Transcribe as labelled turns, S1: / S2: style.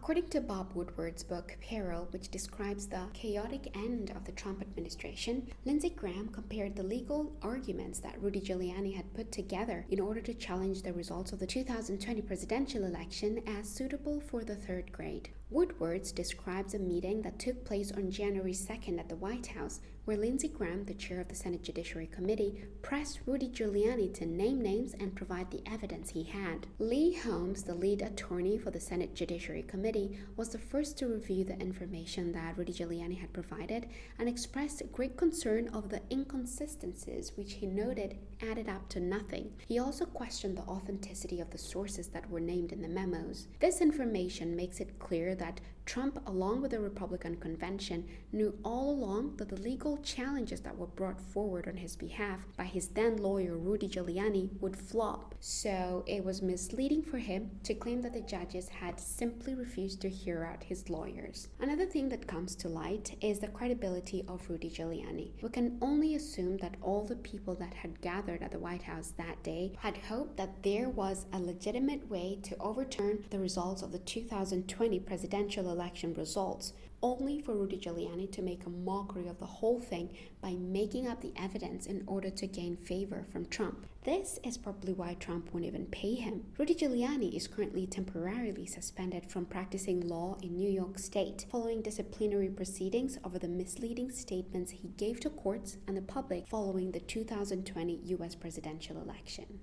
S1: According to Bob Woodward's book Peril, which describes the chaotic end of the Trump administration, Lindsey Graham compared the legal arguments that Rudy Giuliani had put together in order to challenge the results of the 2020 presidential election as suitable for the third grade. Woodward describes a meeting that took place on January 2nd at the White House, where Lindsey Graham, the chair of the Senate Judiciary Committee, pressed Rudy Giuliani to name names and provide the evidence he had. Lee Holmes, the lead attorney for the Senate Judiciary Committee, was the first to review the information that Rudy Giuliani had provided and expressed great concern over the inconsistencies which he noted added up to nothing. He also questioned the authenticity of the sources that were named in the memos. This information makes it clear that Trump, along with the Republican convention, knew all along that the legal challenges that were brought forward on his behalf by his then lawyer Rudy Giuliani would flop. So it was misleading for him to claim that the judges had simply refused to hear out his lawyers. Another thing that comes to light is the credibility of Rudy Giuliani. We can only assume that all the people that had gathered at the White House that day had hoped that there was a legitimate way to overturn the results of the 2020 presidential election results, only for Rudy Giuliani to make a mockery of the whole thing by making up the evidence in order to gain favor from Trump. This is probably why Trump won't even pay him. Rudy Giuliani is currently temporarily suspended from practicing law in New York State, following disciplinary proceedings over the misleading statements he gave to courts and the public following the 2020 US presidential election.